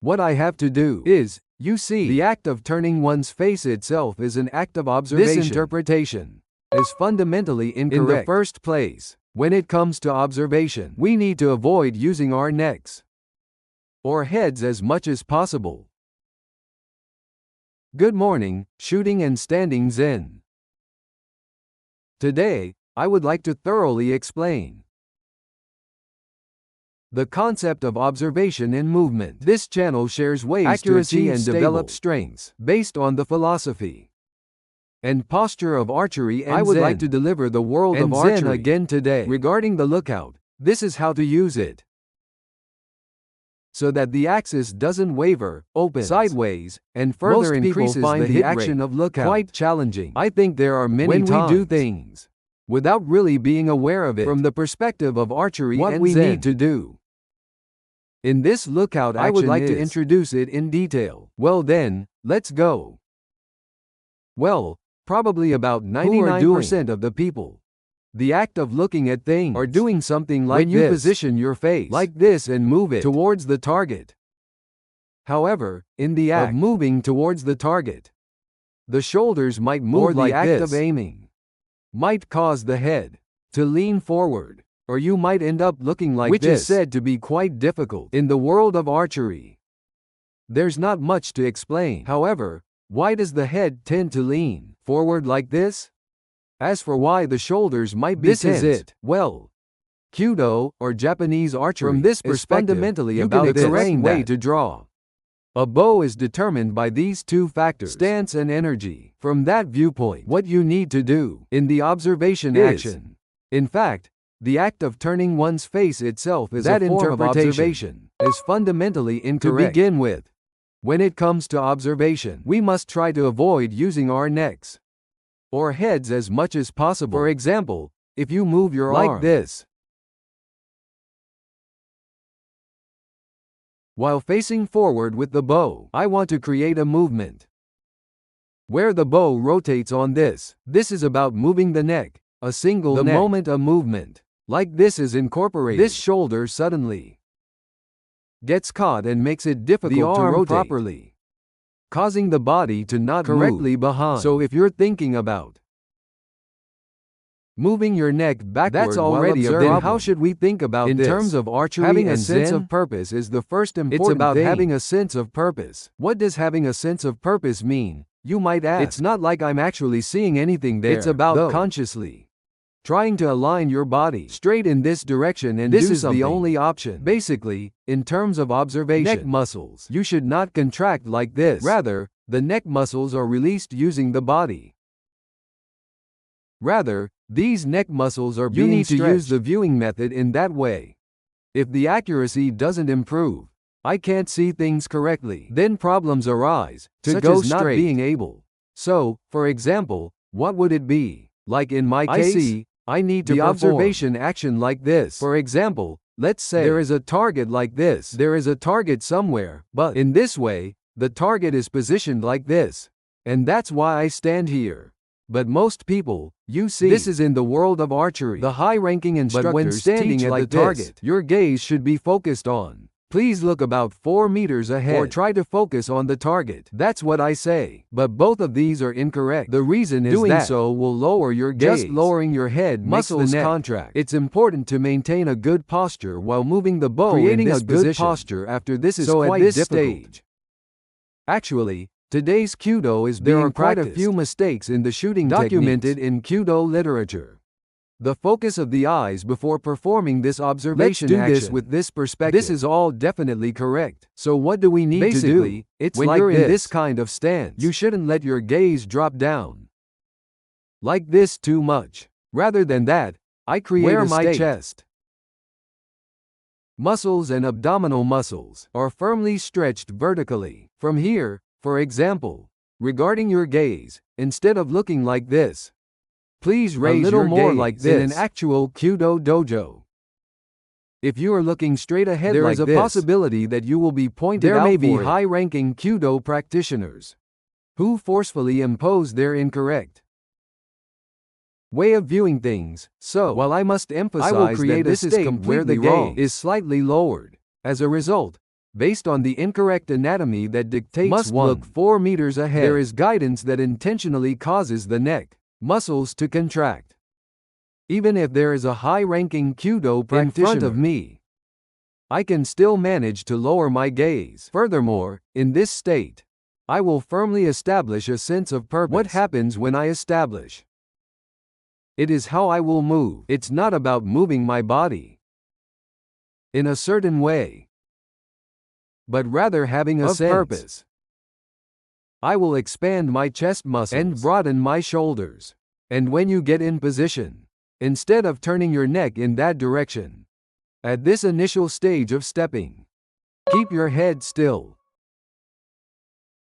What I have to do is, you see, the act of turning one's face itself is an act of observation. This interpretation is fundamentally incorrect. In the first place, when it comes to observation, we need to avoid using our necks or heads as much as possible. Good morning, shooting and standing zen. Today, I would like to thoroughly explain the concept of observation in movement. This channel shares ways accuracy to achieve and develop strengths based on the philosophy and posture of archery and I would like to deliver the world of archery again today. Regarding the lookout, this is how to use it so that the axis doesn't waver, open sideways, and further increases find the action of lookout quite challenging. I think there are many times we do things without really being aware of it from the perspective of archery what and we need to do. In this lookout action I would like to introduce it in detail. Well then, let's go. Well, probably about 99% of the people, the act of looking at things or doing something like when you position your face like this and move it towards the target. However, in the act of moving towards the target, the shoulders might move or like the act this of aiming might cause the head to lean forward, or you might end up looking like which this, is said to be quite difficult in the world of archery. There's not much to explain. However, why does the head tend to lean forward like this? As for why the shoulders might be tense, is it. Well, Kyudo, or Japanese archery, from this perspective, is fundamentally about the correct way to draw a bow is determined by these two factors, stance and energy. From that viewpoint, what you need to do in the observation action, in fact, the act of turning one's face itself is that a form of observation, is fundamentally incorrect. To begin with, when it comes to observation, we must try to avoid using our necks or heads as much as possible. For example, if you move your arm like this while facing forward with the bow, I want to create a movement where the bow rotates on this. This is about moving the neck, a single neck. The moment a movement like this is incorporated, this shoulder suddenly gets caught and makes it difficult to rotate properly, causing the body to not correctly move behind. So if you're thinking about moving your neck backward, that's already a problem. Then how should we think about this? In terms of archery, having a sense of purpose is the first important thing. It's about having a sense of purpose. What does having a sense of purpose mean? You might ask. It's not like I'm actually seeing anything there. It's about consciously trying to align your body straight in this direction, and this is the only option. Basically, in terms of observation, neck muscles, you should not contract like this. Rather, the neck muscles are released using the body. Rather, these neck muscles are being stretched. You need to use the viewing method in that way. If the accuracy doesn't improve, I can't see things correctly. Then problems arise, such as not being able. So, for example, what would it be? Like in my case, I need to perform observation action like this. For example, let's say there is a target like this. There is a target somewhere, but in this way, the target is positioned like this. And that's why I stand here. But most people, you see, this is in the world of archery. The high-ranking instructors, but when standing at the target, your gaze should be focused on. Please look about 4 meters ahead or try to focus on the target. That's what I say. But both of these are incorrect. The reason is doing so will lower your gaze. Just lowering your head muscles contract. It's important to maintain a good posture while moving the bow. Creating a good posture after this is quite difficult. Stage. Actually, today's Kyudo is being quite a few mistakes in the shooting documented in Kyudo literature. The focus of the eyes before performing this observation action. Let's do this with this perspective. This is all definitely correct. So what do we need to do? It's when like you're in this kind of stance, you shouldn't let your gaze drop down like this too much. Rather than that, I create my chest muscles and abdominal muscles are firmly stretched vertically. From here, for example, regarding your gaze, instead of looking like this, please raise a little more like this in an actual Kyudo dojo. If you are looking straight ahead there is a possibility that you will be pointed out. There may be high-ranking Kyudo practitioners who forcefully impose their incorrect way of viewing things. So, while I must emphasize that this is completely wrong, is slightly lowered. As a result, based on the incorrect anatomy that dictates Must look 4 meters ahead. There is guidance that intentionally causes the neck muscles to contract. Even if there is a high-ranking Kyudo practitioner in front of me, I can still manage to lower my gaze. Furthermore, in this state, I will firmly establish a sense of purpose. What happens when I establish? It is how I will move. It's not about moving my body in a certain way, but rather having a sense of purpose. I will expand my chest muscles and broaden my shoulders. And when you get in position, instead of turning your neck in that direction, at this initial stage of stepping, keep your head still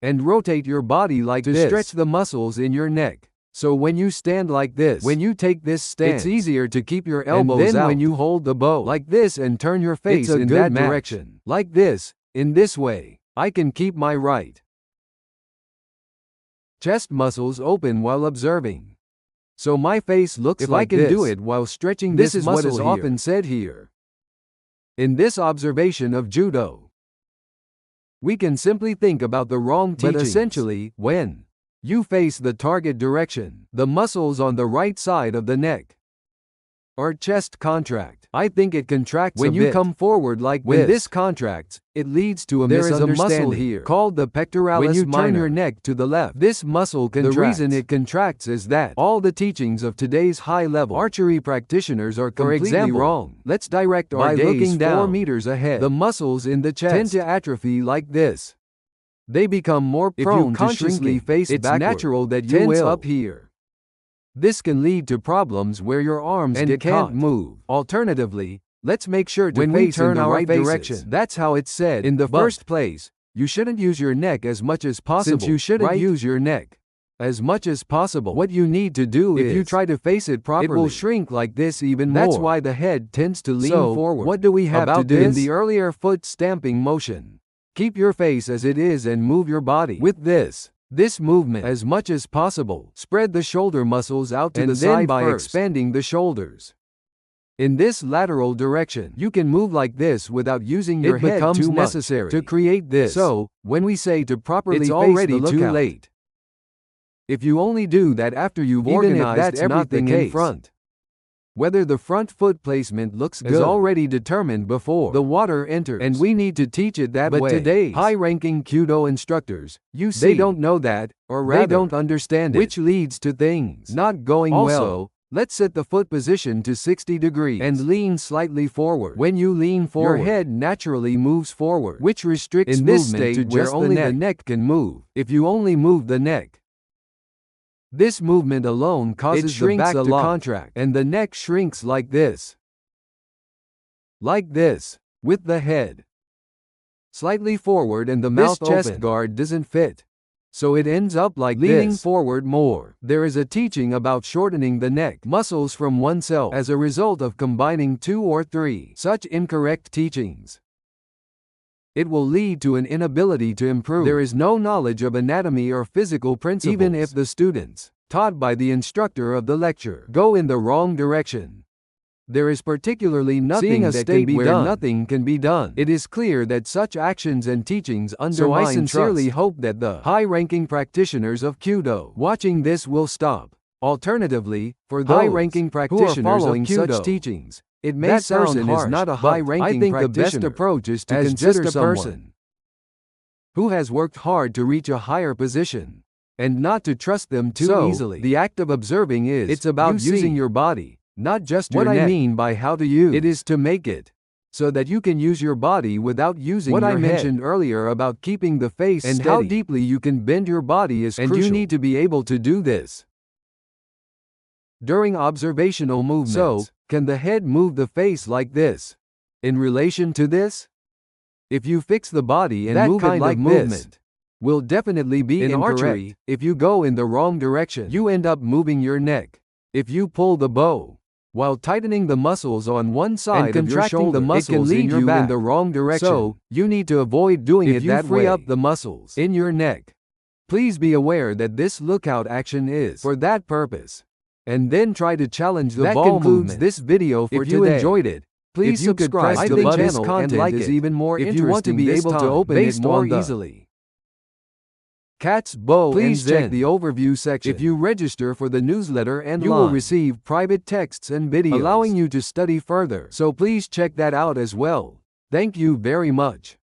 and rotate your body like this to stretch the muscles in your neck. So when you stand like this, when you take this stance, it's easier to keep your elbows out. And then when you hold the bow like this and turn your face in that direction, like this, in this way, I can keep my right chest muscles open while observing. So my face looks if like this. If I can do it while stretching this muscle, what is often said here. In this observation of Judo, we can simply think about the wrong teachings. But essentially, when you face the target direction, the muscles on the right side of the neck or chest contract. I think it contracts when you come forward like this. When this contracts, it leads to a misunderstanding. There is a muscle here called the pectoralis minor. When you turn your neck to the left, this muscle contracts. The reason it contracts is that all the teachings of today's high-level archery practitioners are completely wrong. Let's direct our gaze looking down 4 meters ahead. The muscles in the chest tend to atrophy like this. They become more prone to consciously face it's backward. Natural that you will up here. This can lead to problems where your arms can't move. Alternatively, let's make sure to face in the right direction. That's how it's said. In the first place, you shouldn't use your neck as much as possible. Since you shouldn't use your neck as much as possible, what you need to do is, if you try to face it properly, it will shrink like this even more. That's why the head tends to lean forward. What do we have to do? In the earlier foot stamping motion, keep your face as it is and move your body with this movement as much as possible. Spread the shoulder muscles out to the side by expanding the shoulders. In this lateral direction, you can move like this without using your head too necessary to create this. So, when we say to properly face already the too late. If you only do that after you've organized everything in front, whether the front foot placement looks good is already determined before the water enters, and we need to teach it that way. But today's high-ranking Kyudo instructors, you see, they don't know that, or rather, they don't understand it, which leads to things not going well. Also, let's set the foot position to 60 degrees and lean slightly forward. When you lean forward, your head naturally moves forward, which restricts movement to just only the neck can move. If you only move the neck, this movement alone causes the back to contract, and the neck shrinks like this. Like this, with the head slightly forward and the mouth open. This chest guard doesn't fit, so it ends up like leaning forward more. There is a teaching about shortening the neck muscles from oneself as a result of combining 2 or 3 such incorrect teachings. It will lead to an inability to improve. There is no knowledge of anatomy or physical principles. Even if the students, taught by the instructor of the lecture, go in the wrong direction, there is particularly nothing that can be done. Nothing can be done. It is clear that such actions and teachings undermine trust. So I sincerely hope that the high-ranking practitioners of Kyudo watching this will stop. Alternatively, for those high-ranking practitioners who are following such teachings, it may sound harsh, is not a high-ranking practitioner. I think the best approach is to consider someone who has worked hard to reach a higher position, and not to trust them too easily. The act of observing is, it's about using your body, not just your neck. What I mean by how to use it is to make it so that you can use your body without using your head. What I mentioned earlier about keeping the face and steady, how deeply you can bend your body is crucial. And you need to be able to do this during observational movements. So, can the head move the face like this? In relation to this, if you fix the body and that move it like movement will definitely be in incorrect. Archery, if you go in the wrong direction, you end up moving your neck. If you pull the bow while tightening the muscles on one side and of your shoulder, the muscles it can lead you in the wrong direction. So, you need to avoid doing it that way. If you free up the muscles in your neck, please be aware that this lookout action is for that purpose. And then try to challenge the ball movement. That concludes this video for today. If you enjoyed it, Please subscribe to the channel and like it. Is even more if you want to be able to open it more easily. Cat's Bow. Please check the overview section. If you register for the newsletter and you will receive private texts and videos allowing you to study further. So please check that out as well. Thank you very much.